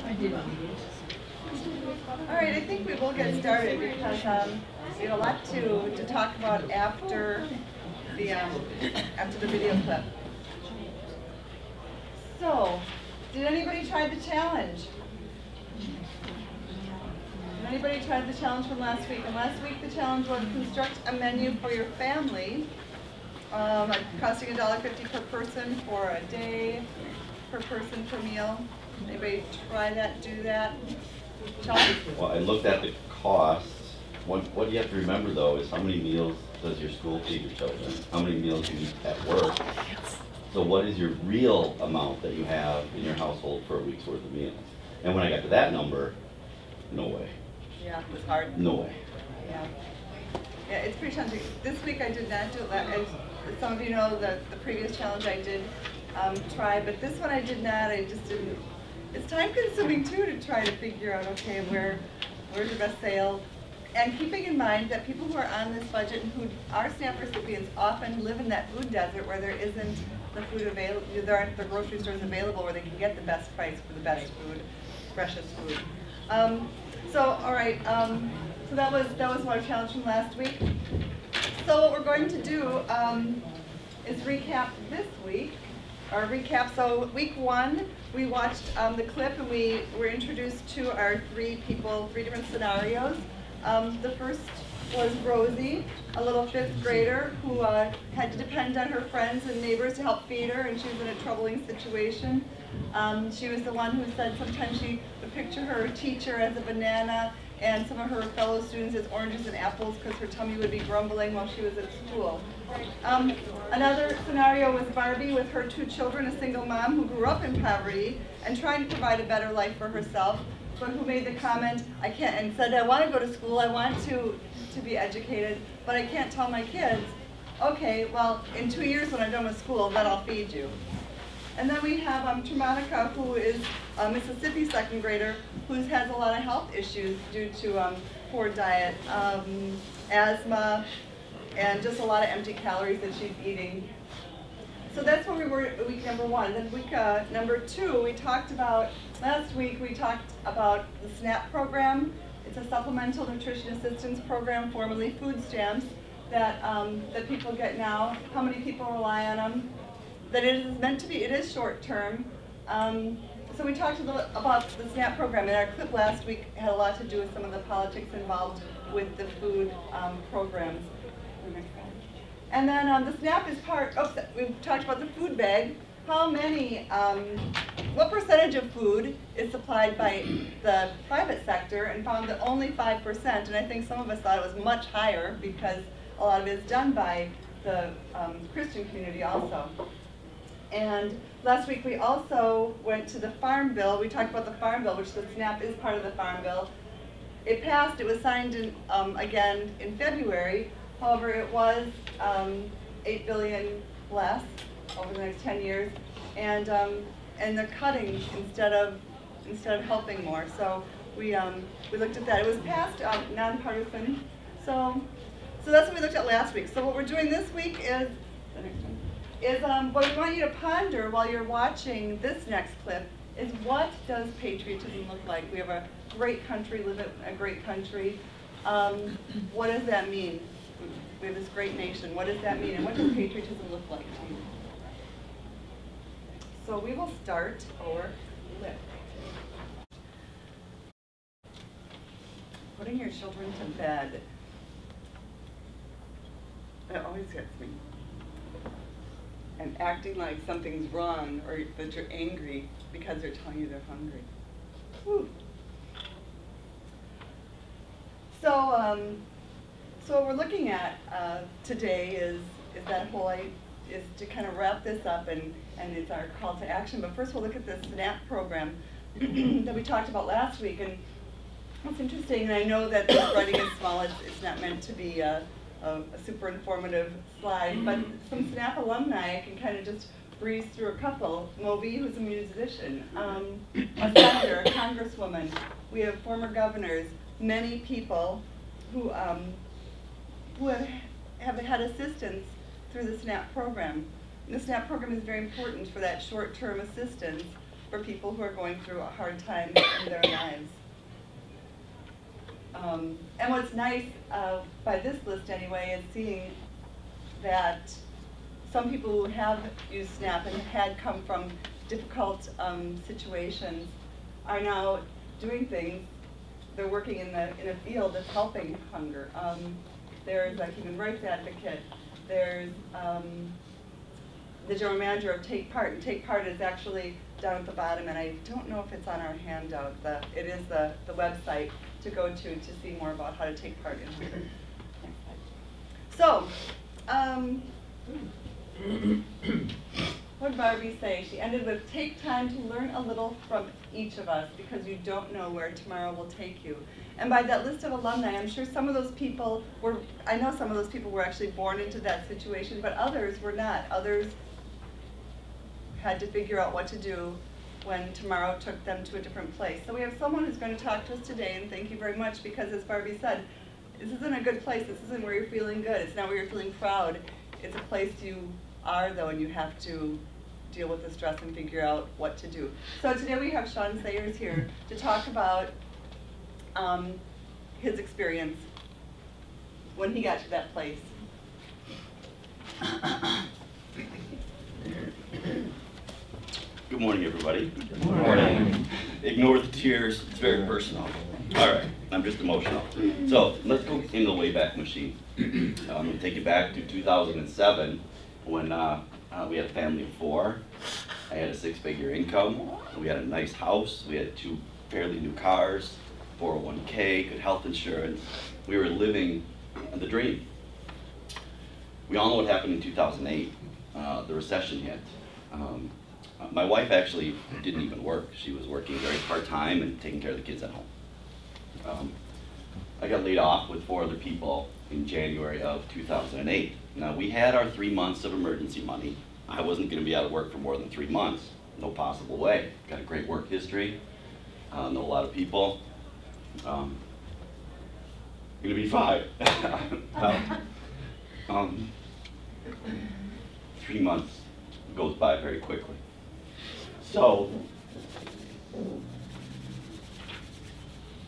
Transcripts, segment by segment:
All right, I think we will get started because we have a lot to talk about after the video clip. So, did anybody try the challenge? Did anybody try the challenge from last week? And last week the challenge was construct a menu for your family, costing $1.50 per person for a day, per person per meal. Anybody try that, do that? Sean? Well, I looked at the costs. What you have to remember though is how many meals does your school feed your children? How many meals you eat at work? So what is your real amount that you have in your household for a week's worth of meals? And when I got to that number, no way. Yeah, it was hard. No way. Yeah. Yeah, it's pretty challenging. This week I did not do it. As some of you know, the previous challenge I did try, but this one I did not. I just didn't. It's time consuming too to try to figure out, okay, where's the best sale? And keeping in mind that people who are on this budget and who are SNAP recipients often live in that food desert where there isn't the food available, there aren't the grocery stores available where they can get the best price for the best food, freshest food. So all right, so that was our challenge from last week. So what we're going to do is recap this week. So week one, we watched the clip and we were introduced to our three different scenarios. The first was Rosie, a little fifth grader who had to depend on her friends and neighbors to help feed her, and she was in a troubling situation. She was the one who said sometimes she would picture her teacher as a banana and some of her fellow students as oranges and apples because her tummy would be grumbling while she was at school. Another scenario was Barbie with her two children, a single mom who grew up in poverty and trying to provide a better life for herself, but who made the comment, I can't, and said, I want to go to school, I want to be educated, but I can't tell my kids, okay, well, in 2 years when I'm done with school, then I'll feed you. And then we have Trumanica, who is a Mississippi second grader who has a lot of health issues due to poor diet, asthma, and just a lot of empty calories that she's eating. So that's where we were at week number one. Then week number two, last week we talked about the SNAP program. It's a supplemental nutrition assistance program, formerly food stamps, that people get now, how many people rely on them, that it is short term. So we talked about the SNAP program, and our clip last week had a lot to do with some of the politics involved with the food programs. And then the SNAP is we've talked about the food bag. What percentage of food is supplied by the private sector, and found that only 5%, and I think some of us thought it was much higher because a lot of it is done by the Christian community also. And last week we also went to the Farm Bill. We talked about the Farm Bill, which the SNAP is part of the Farm Bill. It passed, it was signed again in February. However, it was $8 billion less over the next 10 years, and they're cutting instead of helping more. So we looked at that. It was passed nonpartisan. So that's what we looked at last week. So what we're doing this week is what we want you to ponder while you're watching this next clip is, what does patriotism look like? We have a great country, live in a great country. What does that mean? We have this great nation. What does that mean? And what does patriotism look like to you? So we will start our clip. Putting your children to bed. That always gets me. And acting like something's wrong or that you're angry because they're telling you they're hungry. Whew. So what we're looking at today is to kind of wrap this up, and it's our call to action. But first we'll look at the SNAP program that we talked about last week. And what's interesting, and I know that this writing is small, it's not meant to be a super informative slide, but some SNAP alumni, I can kind of just breeze through a couple. Moby, who's a musician, a senator, a congresswoman. We have former governors, many people who have had assistance through the SNAP program. And the SNAP program is very important for that short-term assistance for people who are going through a hard time in their lives. And what's nice by this list anyway is seeing that some people who have used SNAP and had come from difficult situations are now doing things. They're working in a field that's helping hunger. There's a human rights advocate. There's the general manager of Take Part, and Take Part is actually down at the bottom, and I don't know if it's on our handout. It is the website to go to see more about how to take part in hunger. So, what did Barbie say? She ended with, take time to learn a little from each of us because you don't know where tomorrow will take you. And by that list of alumni, I'm sure some of those people were, I know some of those people were actually born into that situation, but others were not. Others had to figure out what to do when tomorrow took them to a different place. So we have someone who's going to talk to us today, and thank you very much, because as Barbie said, this isn't a good place. This isn't where you're feeling good. It's not where you're feeling proud. It's a place you are, though, and you have to deal with the stress and figure out what to do. So today we have Sean Sayers here to talk about his experience when he got to that place. Good morning, everybody. Good morning. Ignore the tears, it's very personal. All right, I'm just emotional. So let's go in the Wayback Machine. I'm going to take you back to 2007 when we had a family of 4. I had a 6-figure income. We had a nice house. We had 2 fairly new cars, 401k, good health insurance. We were living the dream. We all know what happened in 2008. The recession hit. My wife actually didn't even work. She was working very part-time and taking care of the kids at home. I got laid off with 4 other people in January of 2008. Now, we had our 3 months of emergency money. I wasn't going to be out of work for more than 3 months. No possible way. Got a great work history. Know a lot of people. Gonna be fine. 3 months goes by very quickly. So,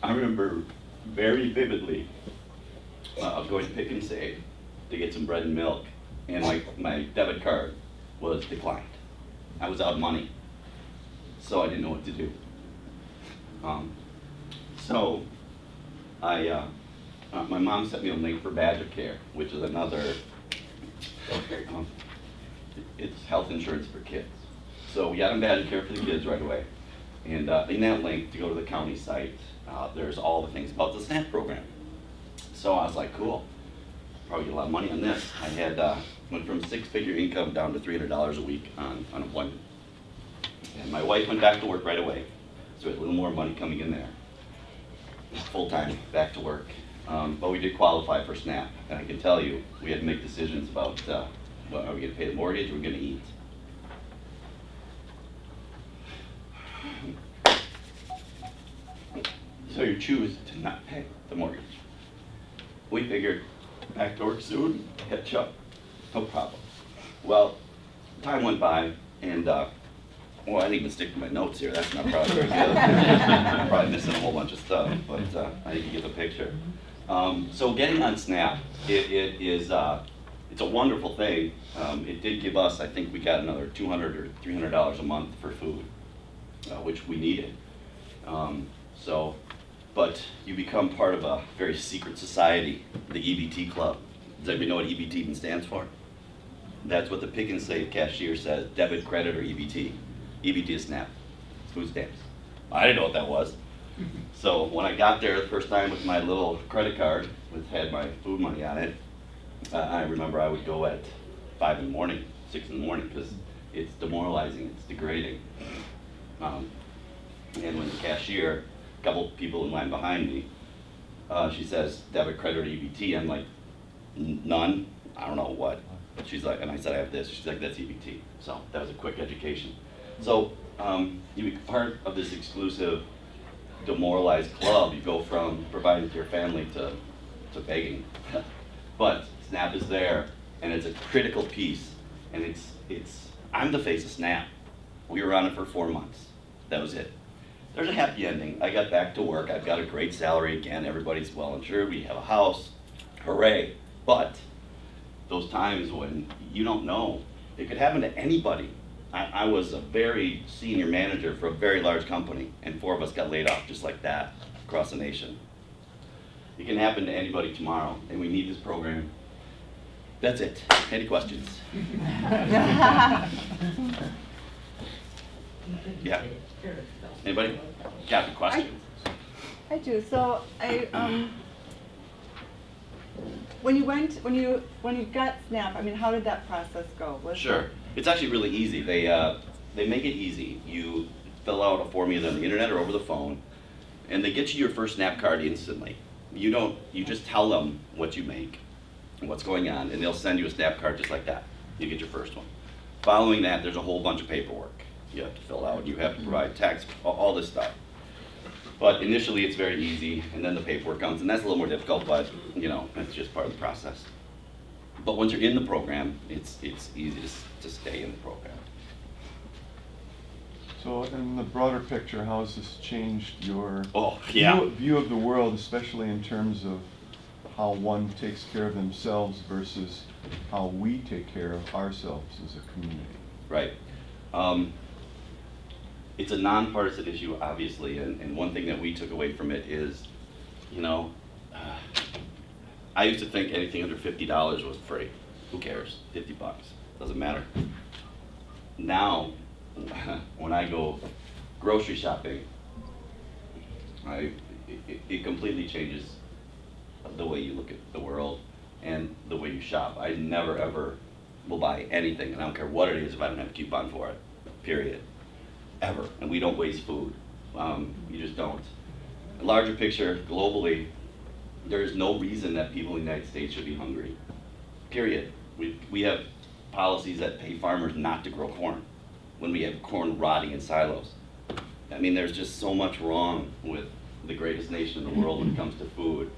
I remember very vividly going to Pick and Save to get some bread and milk, and my debit card was declined. I was out of money, so I didn't know what to do. So, my mom sent me a link for Badger Care, which is another, it's health insurance for kids. So we got on Badger Care for the kids right away. And in that link, to go to the county site, there's all the things about the SNAP program. So I was like, cool, probably get a lot of money on this. I had went from 6-figure income down to $300 a week on unemployment. And my wife went back to work right away. So we had a little more money coming in there. Full-time, back to work. But we did qualify for SNAP. And I can tell you, we had to make decisions about, well, are we going to pay the mortgage or are we going to eat? So you choose to not pay the mortgage. We figured, back to work soon, catch up, no problem. Well, time went by, and well, I didn't even stick to my notes here. That's not probably very good. I'm probably missing a whole bunch of stuff, but I think you get the picture. So getting on SNAP, it's a wonderful thing. It did give us, I think we got another $200 or $300 a month for food, which we needed. But you become part of a very secret society, the Ebt Club. Does anybody know what Ebt even stands for? That's what the Pick and Save cashier says, debit, credit, or EBT. EBT is SNAP, it's food stamps. I didn't know what that was. So when I got there the first time with my little credit card, which had my food money on it, I remember I would go at 5 in the morning, 6 in the morning, because it's demoralizing, it's degrading. And when the cashier, a couple people in line behind me, she says, debit, credit, or EBT. I'm like, none, I don't know what. But she's like, and I said, I have this. She's like, that's EBT. So that was a quick education. So you become part of this exclusive, demoralized club. You go from providing to your family to begging. But SNAP is there, and it's a critical piece. And I'm the face of SNAP. We were on it for 4 months. That was it. There's a happy ending. I got back to work. I've got a great salary again. Everybody's well insured. We have a house. Hooray. But those times when you don't know, it could happen to anybody. I was a very senior manager for a very large company, and 4 of us got laid off just like that across the nation. It can happen to anybody tomorrow, and we need this program. That's it. Any questions? Yeah. Anybody? Got questions? I do. So when you got SNAP, I mean, how did that process go? Sure. It's actually really easy. They make it easy. You fill out a form either on the internet or over the phone, and they get you your first SNAP card instantly. You just tell them what you make and what's going on, and they'll send you a SNAP card just like that. You get your first one. Following that, there's a whole bunch of paperwork you have to fill out. You have to provide tax, all this stuff. But initially, it's very easy, and then the paperwork comes, and that's a little more difficult, but you know, it's just part of the process. But once you're in the program, it's easy to stay in the program. So in the broader picture, how has this changed your view of the world, especially in terms of how one takes care of themselves versus how we take care of ourselves as a community? Right. It's a nonpartisan issue, obviously, and one thing that we took away from it is, you know, I used to think anything under $50 was free. Who cares? 50 bucks. Doesn't matter. Now, when I go grocery shopping, it completely changes the way you look at the world and the way you shop. I never ever will buy anything, and I don't care what it is if I don't have a coupon for it, period, ever. And we don't waste food. You just don't. Larger picture, globally, there is no reason that people in the United States should be hungry, period. We have policies that pay farmers not to grow corn when we have corn rotting in silos. I mean, there's just so much wrong with the greatest nation in the world when it comes to food.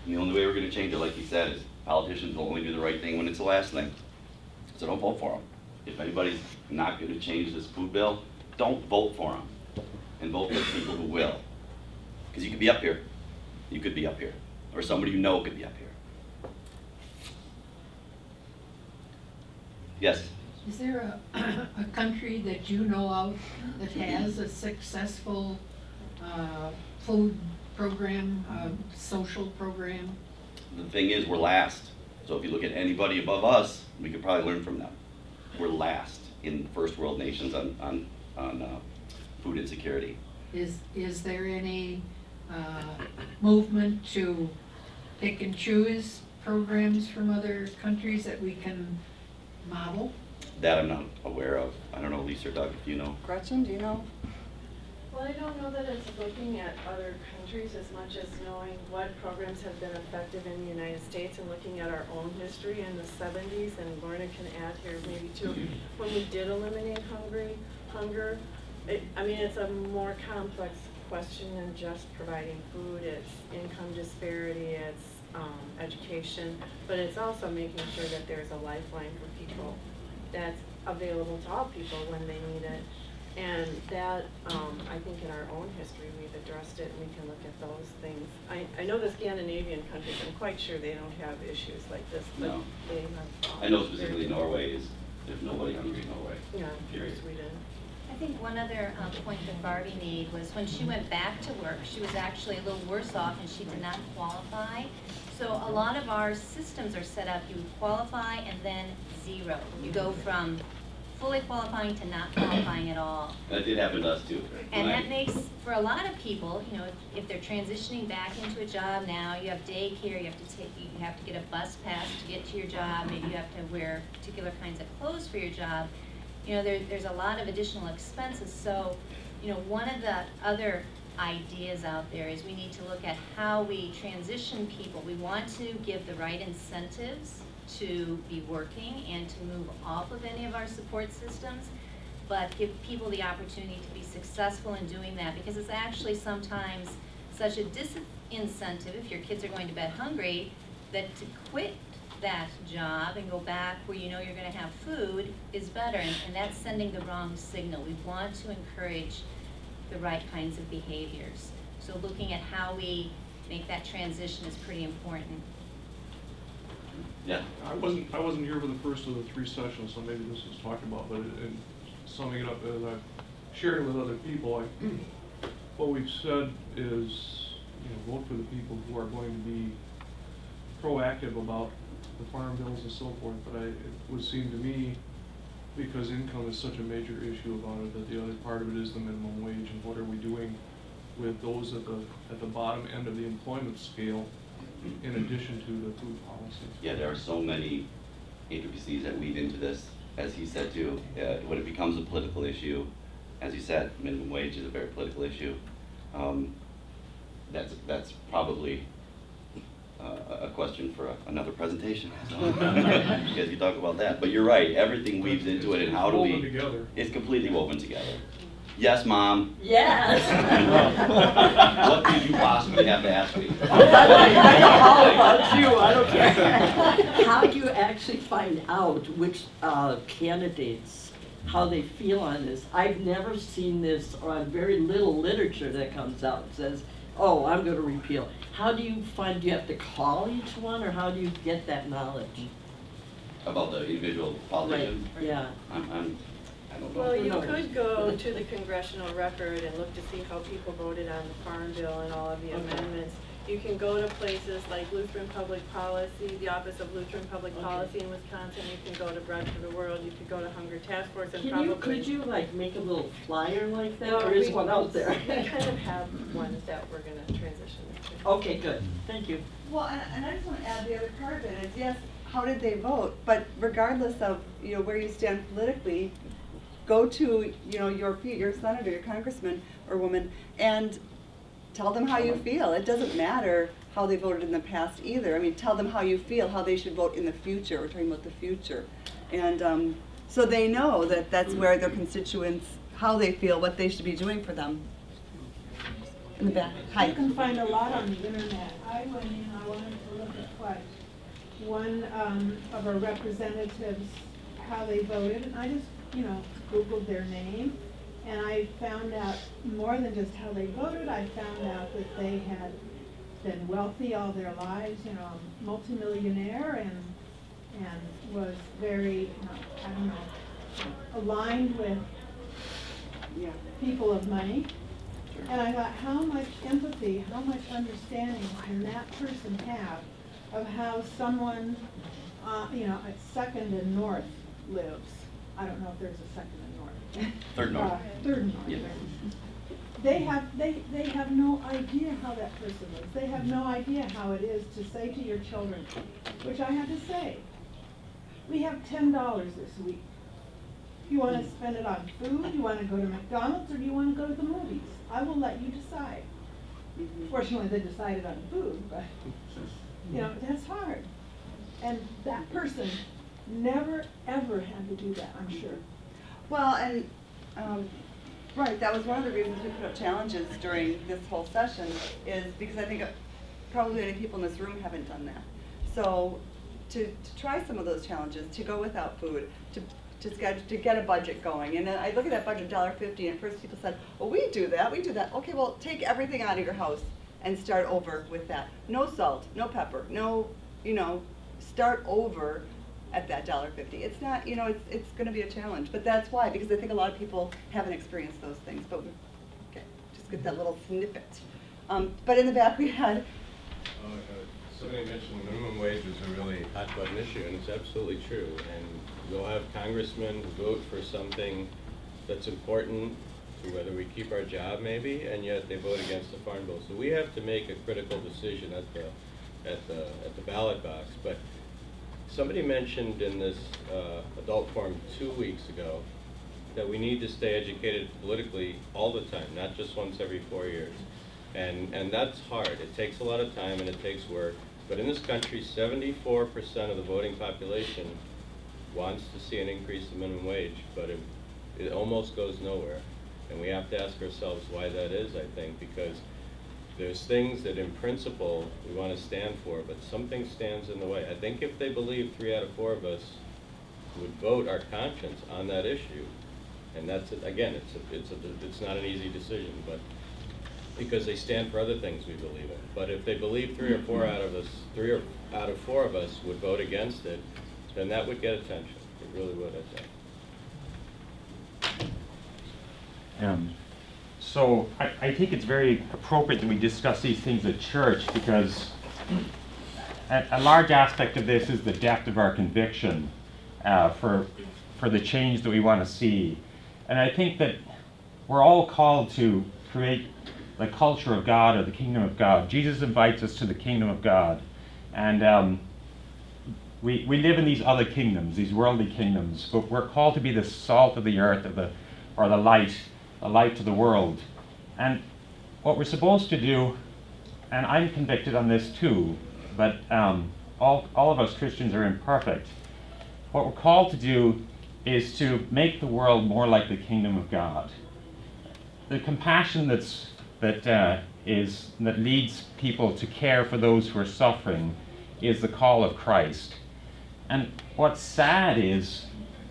And the only way we're going to change it, like he said, is politicians will only do the right thing when it's the last thing. So don't vote for them. If anybody's not going to change this food bill, don't vote for them. And vote for the people who will. Because you could be up here. You could be up here. Or somebody you know could be up here. Yes? Is there a country that you know of that has a successful food program, social program? The thing is, we're last. So if you look at anybody above us, we could probably learn from them. We're last in first world nations on food insecurity. Is there any movement to pick and choose programs from other countries that we can model? That I'm not aware of. I don't know, Lisa or Doug, if you know. Gretchen, do you know? Well, I don't know that it's looking at other countries as much as knowing what programs have been effective in the United States and looking at our own history in the 70s, and Lorna can add here maybe too. When we did eliminate hunger, I mean, it's a more complex question than just providing food. It's income disparity, it's education, but it's also making sure that there's a lifeline for people that's available to all people when they need it. And that, I think in our own history, we've addressed it, and we can look at those things. I know the Scandinavian countries, I'm quite sure they don't have issues like this, but No. they have. I know specifically Norway is, there's nobody hungry in Norway. Yeah, Period. Sweden. I think one other point that Barbie made was when she went back to work, she was actually a little worse off and she did not qualify. So a lot of our systems are set up, you qualify and then zero. You go from fully qualifying to not qualifying at all. That did happen to us too. And that makes, for a lot of people, you know, if they're transitioning back into a job now, you have daycare, you have to get a bus pass to get to your job, maybe you have to wear particular kinds of clothes for your job. You know, there's a lot of additional expenses. So, you know, one of the other ideas out there is we need to look at how we transition people. We want to give the right incentives to be working and to move off of any of our support systems, but give people the opportunity to be successful in doing that, because it's actually sometimes such a disincentive if your kids are going to bed hungry that to quit that job and go back where you know you're going to have food is better, and that's sending the wrong signal. We want to encourage the right kinds of behaviors. So looking at how we make that transition is pretty important. Yeah. I wasn't here for the first of the 3 sessions, so maybe this was talked about, but in summing it up as I've shared it with other people, what we've said is, vote for the people who are going to be proactive about the farm bills and so forth. But it would seem to me, because income is such a major issue about it, that the other part of it is the minimum wage, and what are we doing with those at the bottom end of the employment scale, in addition to the food policy. Yeah, there are so many intricacies that weave into this, as he said too. When it becomes a political issue, as you said, minimum wage is a very political issue. That's probably a question for another presentation. So you guys can talk about that. But you're right, everything weaves into it, and how do we? Woven together. It's completely woven together. Yes, Mom. Yes. What could you possibly have to ask me? I know all about you, I don't care. How do you actually find out which candidates, how they feel on this? I've never seen this, or very little literature that comes out and says, oh, I'm going to repeal. How do you find, do you have to call each one, or how do you get that knowledge? About the individual politician? Right, yeah. I don't know. Well, you could go to the congressional record and look to see how people voted on the Farm Bill and all of the amendments. You can go to places like Lutheran Public Policy, the Office of Lutheran Public Policy in Wisconsin. You can go to Bread for the World. You could go to Hunger Task Force, and Could you like make a little flyer like that, No, or is one out there? We kind of have ones that we're going to transition into. Okay, good. Thank you. Well, and I just want to add the other part of it is, yes, how did they vote? But regardless of, where you stand politically, go to, your senator, your congressman or woman, and tell them how you feel. It doesn't matter how they voted in the past either. I mean, tell them how you feel, how they should vote in the future. We're talking about the future. And so they know that that's where their constituents, how they feel, what they should be doing for them. In the back. Hi. You can find a lot on the internet. I went in, I wanted to look at what one of our representatives, how they voted, and I just, Googled their name, and I found out more than just how they voted. I found out that they had been wealthy all their lives, multimillionaire, and was very, aligned with people of money. And I thought, how much empathy, how much understanding can that person have of how someone, at Second and North lives? I don't know if there's a Second and North. Third North. Third North. Yeah. They have no idea how that person lives. They have no idea how it is to say to your children, which I had to say, we have $10 this week. You want to spend it on food, you want to go to McDonald's, or do you want to go to the movies? I will let you decide. Fortunately, they decided on food, but that's hard. And that person never, ever had to do that, I'm sure. Well, and right, that was one of the reasons we put up challenges during this whole session, is because I think probably many people in this room haven't done that. So to try some of those challenges, to go without food, to get a budget going. And I look at that budget, $1.50, and at first people said, well, we do that. Okay, well, take everything out of your house and start over with that. No salt, no pepper, no, start over at that $1.50. It's not, it's going to be a challenge. But that's why, because I think a lot of people haven't experienced those things. But just get that little snippet. But in the back we had... Somebody mentioned minimum wage is a really hot button issue, and it's absolutely true. And you'll have congressmen who vote for something that's important to whether we keep our job maybe, and yet they vote against the farm bill. So we have to make a critical decision at the ballot box. But somebody mentioned in this adult forum 2 weeks ago that we need to stay educated politically all the time, not just once every 4 years. And that's hard. It takes a lot of time and it takes work. But in this country, 74% of the voting population wants to see an increase in minimum wage, but it almost goes nowhere. And we have to ask ourselves why that is, I think, because There's things that in principle we want to stand for, but something stands in the way. I think if they believe 3 out of 4 of us would vote our conscience on that issue, and that's, again, it's not an easy decision, but because they stand for other things we believe in. But if they believe 3 or 4 out of 4 of us would vote against it, then that would get attention. It really would, I think. So I think it's very appropriate that we discuss these things at church, because a large aspect of this is the depth of our conviction for the change that we want to see. And I think that we're all called to create the culture of God, or the kingdom of God. Jesus invites us to the kingdom of God. And we live in these other kingdoms, these worldly kingdoms, but we're called to be the salt of the earth, or the light to the world. And what we're supposed to do, and I'm convicted on this too, but all of us Christians are imperfect. What we're called to do is to make the world more like the kingdom of God. The compassion that leads people to care for those who are suffering is the call of Christ. And what's sad is,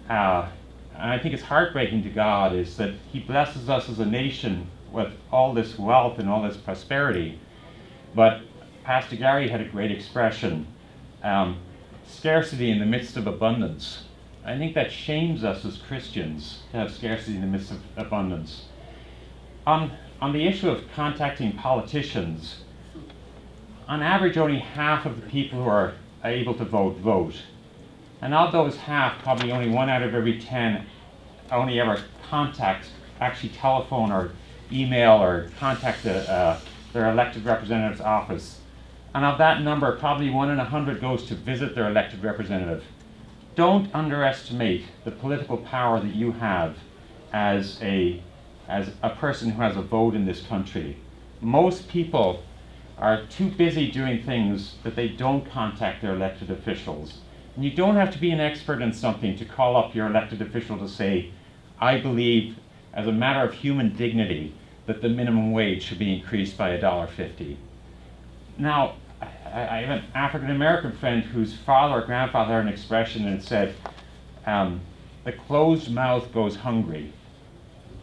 and I think it's heartbreaking to God, is that He blesses us as a nation with all this wealth and all this prosperity. But Pastor Gary had a great expression, scarcity in the midst of abundance. I think that shames us as Christians to have scarcity in the midst of abundance. On the issue of contacting politicians, on average only half of the people who are able to vote. And of those half, probably only 1 out of every 10 only ever actually telephone or email or contact their elected representative's office. And of that number, probably 1 in 100 goes to visit their elected representative. Don't underestimate the political power that you have as a person who has a vote in this country. Most people are too busy doing things that they don't contact their elected officials. And you don't have to be an expert in something to call up your elected official to say, I believe, as a matter of human dignity, that the minimum wage should be increased by $1.50. Now, I have an African-American friend whose father or grandfather had an expression, and it said, the closed mouth goes hungry.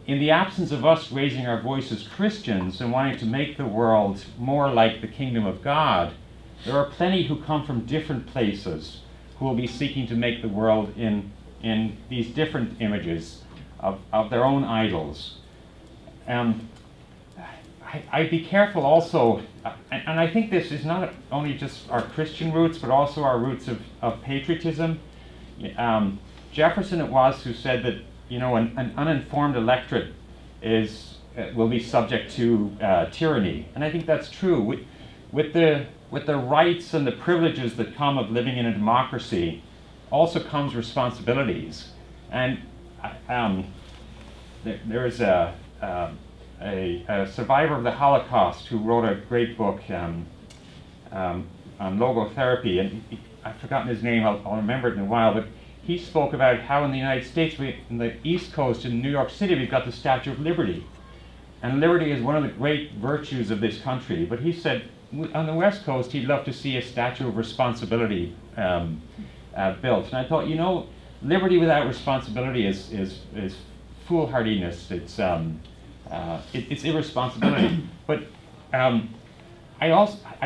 In the absence of us raising our voice as Christians and wanting to make the world more like the kingdom of God, there are plenty who come from different places who will be seeking to make the world in these different images of their own idols. I'd be careful also, and I think this is not only just our Christian roots, but also our roots of patriotism. Jefferson it was who said that, you know, an uninformed electorate will be subject to tyranny, and I think that's true. With the rights and the privileges that come of living in a democracy, also comes responsibilities. And there is a survivor of the Holocaust who wrote a great book on logotherapy, and I've forgotten his name. I'll remember it in a while. But he spoke about how in the United States, in the East Coast, in New York City, we've got the Statue of Liberty. And liberty is one of the great virtues of this country. But he said, on the West Coast, he'd love to see a statue of responsibility built. And I thought, you know, liberty without responsibility is foolhardiness. It's irresponsibility. But I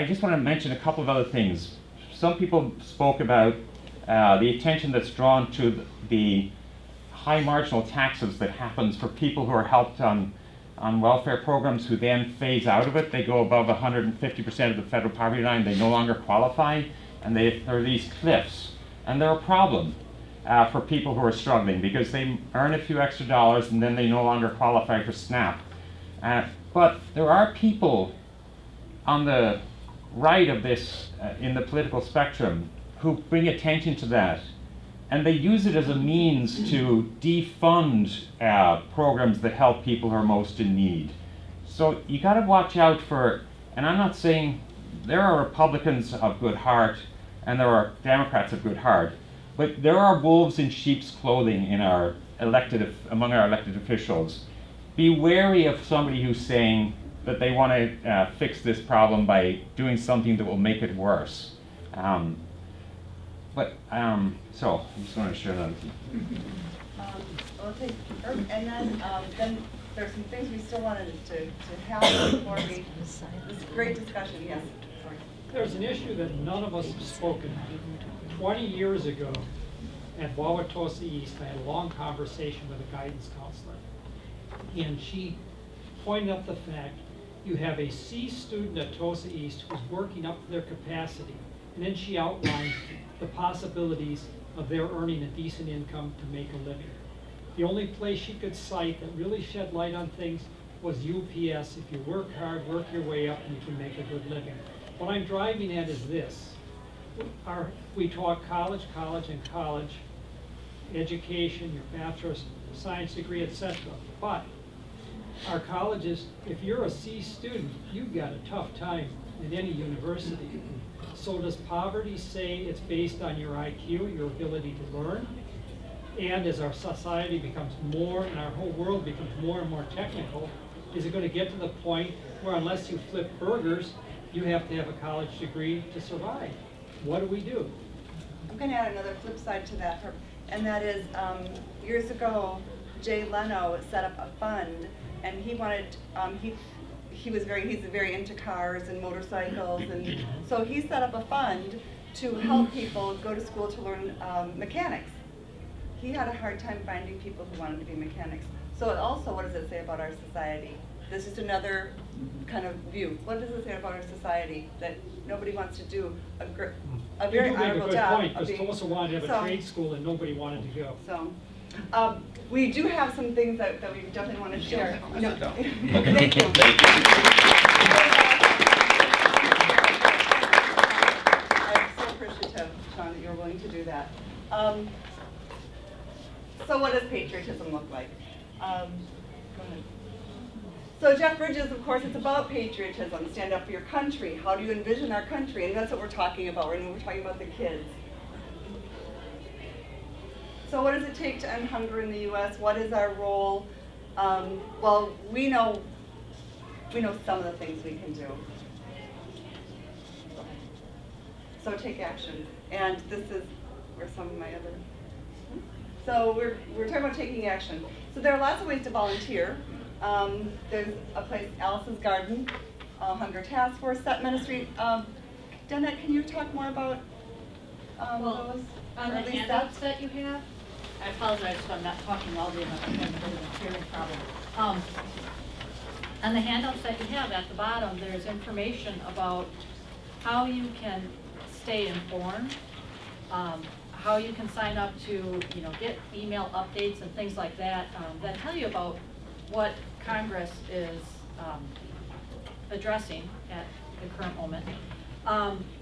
just want to mention a couple of other things. Some people spoke about the attention that's drawn to the high marginal taxes that happens for people who are helped on welfare programs who then phase out of it. They go above 150% of the federal poverty line. They no longer qualify, and there are these cliffs. And they're a problem for people who are struggling because they earn a few extra dollars and then they no longer qualify for SNAP. But there are people on the right of this in the political spectrum who bring attention to that, and they use it as a means to defund programs that help people who are most in need. So you got to watch out for, and I'm not saying there are Republicans of good heart and there are Democrats of good heart, but there are wolves in sheep's clothing in among our elected officials. Be wary of somebody who's saying, that they want to fix this problem by doing something that will make it worse. So I'm just going to share that with you. Then there's some things we still wanted to have before we, this great discussion, yes. Sorry. There's an issue that none of us have spoken of. 20 years ago at Wauwatosa East, I had a long conversation with a guidance counselor. And she pointed out the fact you have a C student at Tosa East who's working up to their capacity. And then she outlined the possibilities of their earning a decent income to make a living. The only place she could cite that really shed light on things was UPS. If you work hard, work your way up, and you can make a good living. What I'm driving at is this. We talk college, education, your bachelor's science degree, etc. But our colleges, if you're a C student, you've got a tough time in any university. So does poverty say it's based on your IQ, your ability to learn? And as our society becomes more, and our whole world becomes more and more technical, is it going to get to the point where unless you flip burgers, you have to have a college degree to survive? What do we do? I'm going to add another flip side to that, and that is years ago, Jay Leno set up a fund, and he wanted, he's very into cars and motorcycles, and so he set up a fund to help people go to school to learn mechanics. He had a hard time finding people who wanted to be mechanics. So also, what does it say about our society? This is another kind of view. What does it say about our society that nobody wants to do a very honorable job? You make a good point, because Tulsa wanted to have a trade school and nobody wanted to go. So, we do have some things that we definitely want to share. No. Thank you. I'm so appreciative, Sean, that you're willing to do that. So what does patriotism look like? Go ahead. So Jeff Bridges, of course, it's about patriotism. Stand up for your country. How do you envision our country? And that's what we're talking about when we're talking about the kids. So what does it take to end hunger in the U.S.? What is our role? Well, we know some of the things we can do. So take action. And this is where some of my other... So we're talking about taking action. So there are lots of ways to volunteer. There's a place, Alice's Garden, Hunger Task Force, Set Ministry. Danette, can you talk more about those? On the handouts that you have, I apologize if I'm not talking loudly enough. I'm having a bit of a hearing problem. On the handouts that you have at the bottom, there's information about how you can stay informed, how you can sign up to, get email updates and things like that that tell you about what Congress is addressing at the current moment.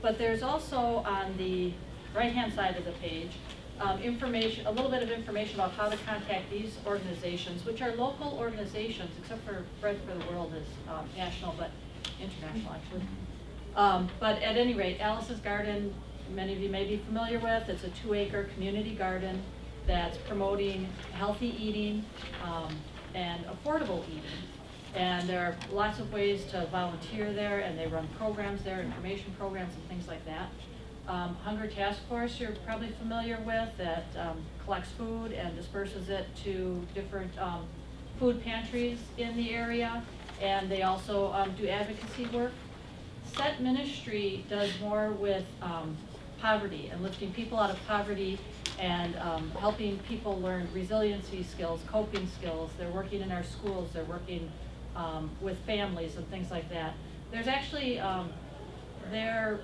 But there's also on the right-hand side of the page information, a little bit of information about how to contact these organizations, which are local organizations, except for Bread for the World is national, but international actually. But at any rate, Alice's Garden, many of you may be familiar with. It's a 2-acre community garden that's promoting healthy eating and affordable eating. And there are lots of ways to volunteer there, and they run programs there, information programs and things like that. Hunger Task Force you're probably familiar with, that collects food and disperses it to different food pantries in the area, and they also do advocacy work. Set Ministry does more with poverty and lifting people out of poverty and helping people learn resiliency skills, coping skills. They're working in our schools, they're working with families and things like that. There's actually, their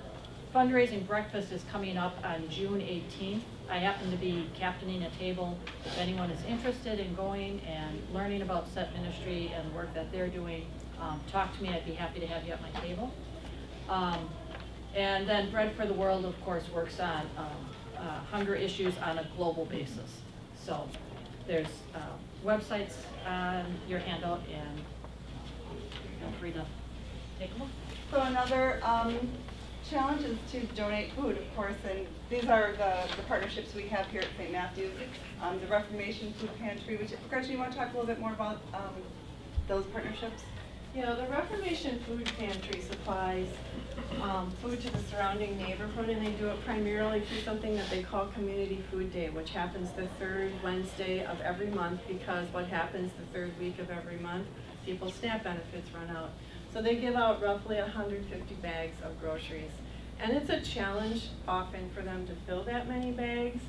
fundraising breakfast is coming up on June 18th. I happen to be captaining a table. If anyone is interested in going and learning about Set Ministry and the work that they're doing, talk to me. I'd be happy to have you at my table. And then Bread for the World, of course, works on hunger issues on a global basis. So there's websites on your handout, and feel free to take a look. So another challenge is to donate food, of course, and these are the partnerships we have here at St. Matthew's. The Reformation Food Pantry, which, Gretchen, you want to talk a little bit more about those partnerships? Yeah, the Reformation Food Pantry supplies food to the surrounding neighborhood, and they do it primarily through something that they call Community Food Day, which happens the third Wednesday of every month, because what happens the third week of every month, people's SNAP benefits run out. So they give out roughly 150 bags of groceries. And it's a challenge often for them to fill that many bags.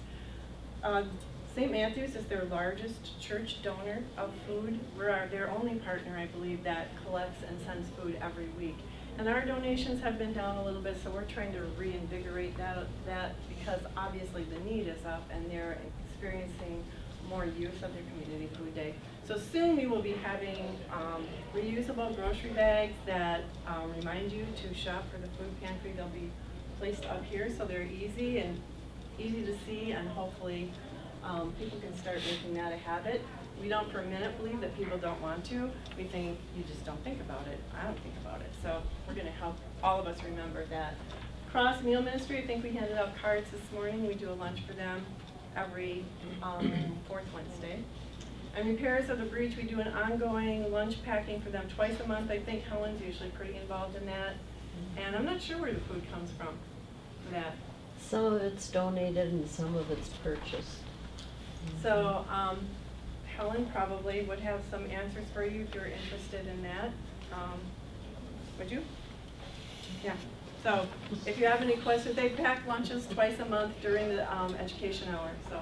St. Matthew's is their largest church donor of food. We're their only partner, I believe, that collects and sends food every week. And our donations have been down a little bit, so we're trying to reinvigorate that because obviously the need is up and they're experiencing more use of their Community Food Day. So soon we will be having reusable grocery bags that remind you to shop for the food pantry. They'll be placed up here so they're easy to see, and hopefully people can start making that a habit. We don't for a minute believe that people don't want to. We think you just don't think about it. I don't think about it. So we're going to help all of us remember that. Cross Meal Ministry, I think we handed out cards this morning. We do a lunch for them every fourth Wednesday. And Repairs of the Breach, we do an ongoing lunch packing for them twice a month. I think Helen's usually pretty involved in that. And I'm not sure where the food comes from for that. Some of it's donated and some of it's purchased. So Helen probably would have some answers for you if you're interested in that. Would you? Yeah. So if you have any questions, they pack lunches twice a month during the education hour. So.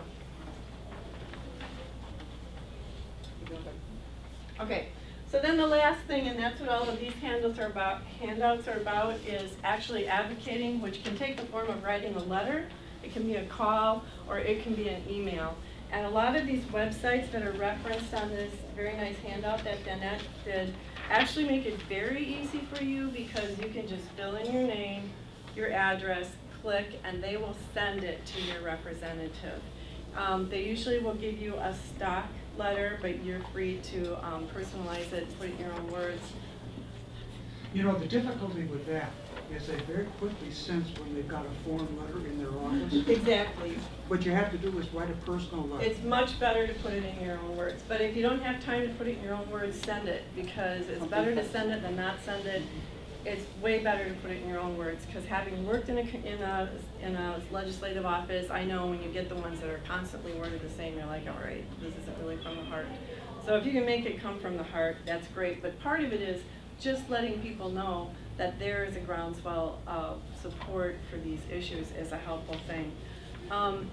Okay. So then the last thing, and that's what all of these handouts are about, is actually advocating, which can take the form of writing a letter. It can be a call, or it can be an email. And a lot of these websites that are referenced on this very nice handout that Danette did actually make it very easy for you, because you can just fill in your name, your address, click, and they will send it to your representative. They usually will give you a stock letter, but you're free to personalize it, put it in your own words. You know, the difficulty with that is they very quickly sense when they've got a form letter in their office. Exactly. What you have to do is write a personal letter. It's much better to put it in your own words. But if you don't have time to put it in your own words, send it, because it's better to send it than not send it. It's way better to put it in your own words, because having worked in a legislative office, I know when you get the ones that are constantly worded the same, you're like, all right, this isn't really from the heart. So if you can make it come from the heart, that's great. But part of it is just letting people know that there is a groundswell of support for these issues is a helpful thing. I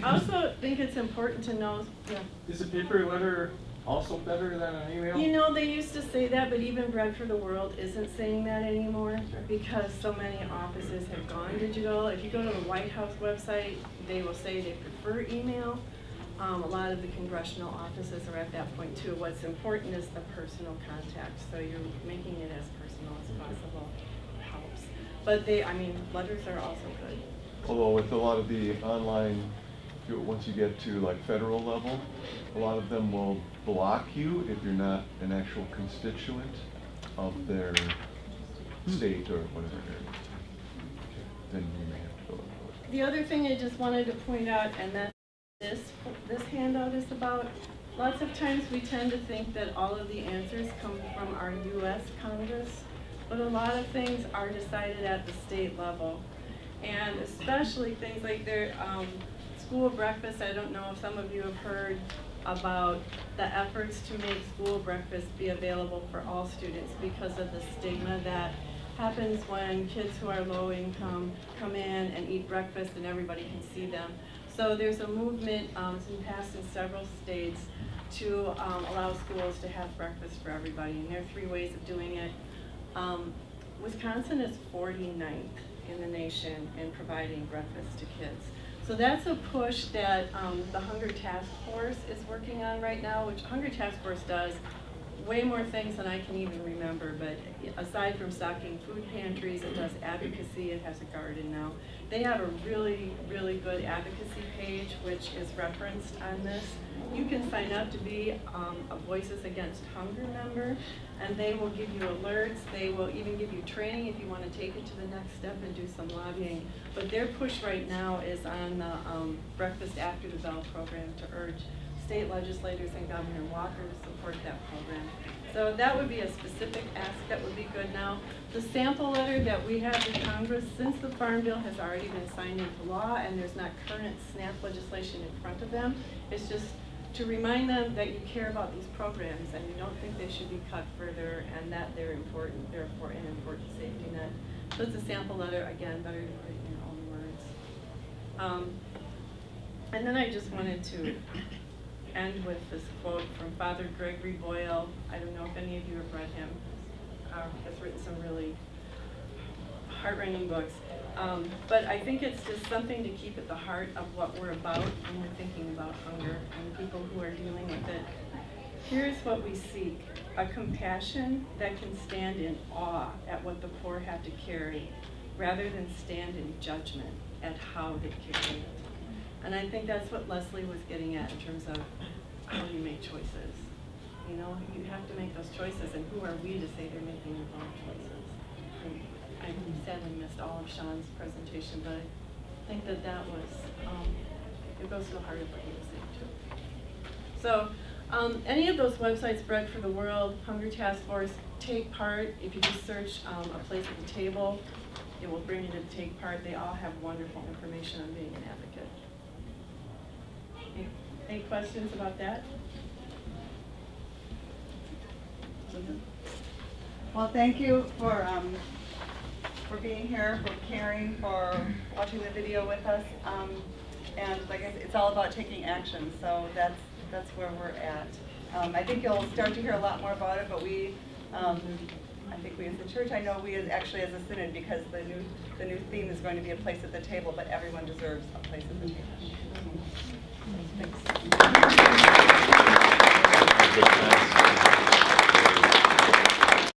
also think it's important to know. Yeah. Is a paper letter also better than an email? You know, they used to say that, but even Bread for the World isn't saying that anymore, because so many offices have gone digital. If you go to the White House website, they will say they prefer email. A lot of the congressional offices are at that point too. What's important is the personal contact, so you're making it as personal as possible. It helps. But letters are also good. Although with a lot of the online, once you get to like federal level, a lot of them will block you if you're not an actual constituent of their state or whatever area. Then you may have to go. The other thing I just wanted to point out, and that this handout is about, lots of times we tend to think that all of the answers come from our U.S. Congress, but a lot of things are decided at the state level. And especially things like their school breakfast. I don't know if some of you have heard about the efforts to make school breakfast be available for all students because of the stigma that happens when kids who are low income come in and eat breakfast and everybody can see them. So there's a movement, it's been passed in several states, to allow schools to have breakfast for everybody. And there are 3 ways of doing it. Wisconsin is 49th in the nation in providing breakfast to kids. So that's a push that the Hunger Task Force is working on right now, which Hunger Task Force does way more things than I can even remember, but aside from stocking food pantries, it does advocacy, it has a garden now. They have a really, really good advocacy page, which is referenced on this. You can sign up to be a Voices Against Hunger member, and they will give you alerts. They will even give you training if you want to take it to the next step and do some lobbying. But their push right now is on the Breakfast After the Bell program to urge state legislators and Governor Walker to support that program. So that would be a specific ask that would be good now. The sample letter that we have to Congress, since the Farm Bill has already been signed into law and there's not current SNAP legislation in front of them, it's just to remind them that you care about these programs and you don't think they should be cut further and that they're important, therefore an important safety net. So it's a sample letter, again, better to put it in your own words. And then I just wanted to end with this quote from Father Gregory Boyle. I don't know if any of you have read him. Has written some really heart-rending books. But I think it's just something to keep at the heart of what we're about when we're thinking about hunger and people who are dealing with it. Here's what we seek: a compassion that can stand in awe at what the poor have to carry, rather than stand in judgment at how they carry it. And I think that's what Leslie was getting at in terms of how you make choices. You know, you have to make those choices, and who are we to say they're making the wrong choices? And I sadly missed all of Sean's presentation, but I think that that was, it goes to the heart of what he was saying too. So, any of those websites, Bread for the World, Hunger Task Force, Take Part, if you just search a place at the table, it will bring you to Take Part. They all have wonderful information on being an advocate. Any questions about that? Well, thank you for being here, for caring, for watching the video with us. And like I said, it's all about taking action. So that's where we're at. I think you'll start to hear a lot more about it, but we, I think we as a church, I know we actually as a synod, because the new theme is going to be a place at the table, but everyone deserves a place at the table. Thanks.